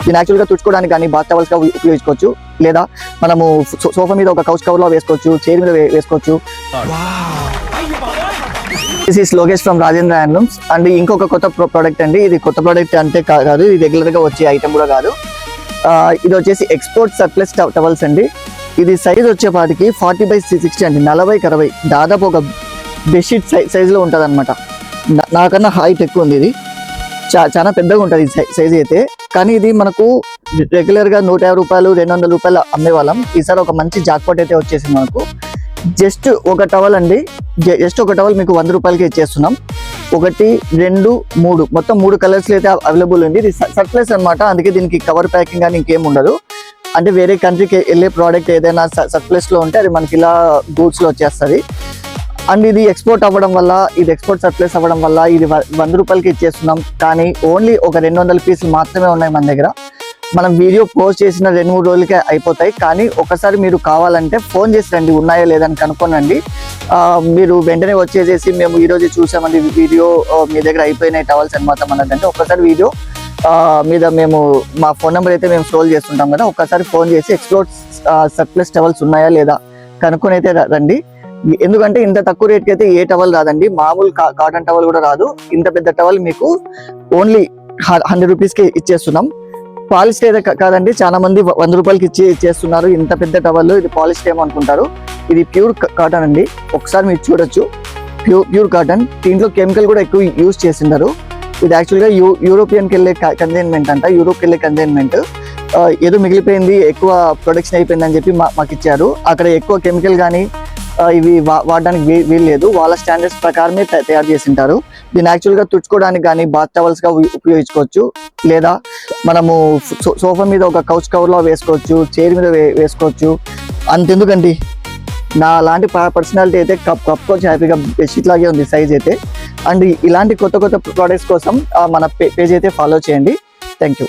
దీన్ని యాక్చువల్గా తుడుచుకోవడానికి కానీ బాత్ టవల్స్గా ఉపయోగించుకోవచ్చు, లేదా మనము సోఫా మీద ఒక కౌచ్ కవర్లో వేసుకోవచ్చు, చైర్ మీద వేసుకోవచ్చు. This is Lokesh from Rajendra handlooms. And ఇంకొక కొత్త ప్రోడక్ట్ అండి. ఇది కొత్త ప్రోడక్ట్ అంటే కాదు, ఇది రెగ్యులర్గా వచ్చే ఐటమ్ కూడా కాదు. ఇది వచ్చేసి ఎక్స్పోర్ట్ సర్ప్లస్ టవల్స్ అండి. ఇది సైజ్ వచ్చేపాటికి 40/60 అండి, 40x60, దాదాపు ఒక బెడ్షీట్ సైజులో ఉంటుంది అనమాట. నాకన్నా హైట్ ఎక్కువ ఉంది. ఇది చాలా పెద్దగా ఉంటుంది సైజ్ అయితే. కానీ ఇది మనకు రెగ్యులర్గా 150 రూపాయలు 200 రూపాయలు అమ్మేవాళ్ళం. ఈసారి ఒక మంచి జాక్పాట్ అయితే వచ్చేసింది మనకు. జస్ట్ ఒక టవల్ అండి, జస్ట్ ఒక టవల్ మీకు 100 రూపాయలకి ఇచ్చేస్తున్నాం. 1, 2, 3 మొత్తం 3 కలర్స్లో అయితే అవైలబుల్ ఉంది. ఇది సర్ప్లస్ అనమాట, అందుకే దీనికి కవర్ ప్యాకింగ్ కానీ ఇంకేం ఉండదు. అంటే వేరే కంట్రీకి వెళ్ళే ప్రోడక్ట్ ఏదైనా సర్ప్లస్లో ఉంటే అది మనకి ఇలా గూడ్స్లో వచ్చేస్తుంది. అండ్ ఇది ఎక్స్పోర్ట్ అవ్వడం వల్ల, ఇది ఎక్స్పోర్ట్ సర్ప్లస్ అవ్వడం వల్ల ఇది 100 రూపాయలకి ఇచ్చేస్తున్నాం. కానీ ఓన్లీ ఒక 200 పీసులు మాత్రమే ఉన్నాయి మన దగ్గర. మనం వీడియో పోస్ట్ చేసిన 2-3 రోజులకే అయిపోతాయి. కానీ ఒకసారి మీరు కావాలంటే ఫోన్ చేసి రండి, ఉన్నాయో లేదని కనుక్కోనండి. మీరు వెంటనే వచ్చేసేసి మేము ఈరోజు చూసామండి వీడియో మీ దగ్గర అయిపోయినాయి టవల్స్ అనమాట మనదంటే, ఒక్కసారి వీడియో మీద మేము మా ఫోన్ నెంబర్ అయితే మేము స్క్రోల్ చేస్తుంటాం కదా, ఒక్కసారి ఫోన్ చేసి ఎక్స్పోర్ట్ సర్ప్లస్ టవల్స్ ఉన్నాయా లేదా కనుక్కొని అయితే రండి. ఎందుకంటే ఇంత తక్కువ రేట్కి అయితే ఏ టవల్ రాదండి, మామూలు కాటన్ టవల్ కూడా రాదు. ఇంత పెద్ద టవల్ మీకు ఓన్లీ 100 రూపీస్కి ఇచ్చేస్తున్నాం. పాలిస్టర్ అయితే కాదండి, చాలా మంది 100 రూపాయలకి ఇచ్చేస్తున్నారు. ఇంత పెద్ద టవల్ ఇది పాలిస్టర్ ఏమో అనుకుంటారు. ఇది ప్యూర్ కాటన్ అండి, ఒకసారి మీరు చూడొచ్చు. ప్యూర్ కాటన్, దీంట్లో కెమికల్ కూడా ఎక్కువ యూజ్ చేసింటారు. ఇది యాక్చువల్గా యూరోపియన్కి వెళ్ళే కన్సైన్మెంట్ అంట, యూరోప్కి వెళ్ళే కన్సైన్మెంట్. ఏదో మిగిలిపోయింది, ఎక్కువ ప్రొడక్షన్ అయిపోయింది అని చెప్పి మాకు ఇచ్చారు. అక్కడ ఎక్కువ కెమికల్ కానీ ఇవి వాడడానికి వీల్లేదు, వాళ్ళ స్టాండర్డ్స్ ప్రకారమే తయారు చేసింటారు. దీన్ని యాక్చువల్గా తుడుచుకోవడానికి కానీ బాత్ టవల్స్గా ఉపయోగించుకోవచ్చు, లేదా మనము సోఫా మీద ఒక కౌచ్ కవర్లో వేసుకోవచ్చు, చైర్ మీద వేసుకోవచ్చు. అంతెందుకండి, నా లాంటి పర్సనాలిటీ అయితే కప్పుకోవచ్చు హ్యాపీగా, బెడ్షీట్ లాగే ఉంది సైజ్ అయితే. అండ్ ఇలాంటి కొత్త కొత్త ప్రోడక్ట్స్ కోసం మన పేజ్ అయితే ఫాలో చేయండి. Thank you.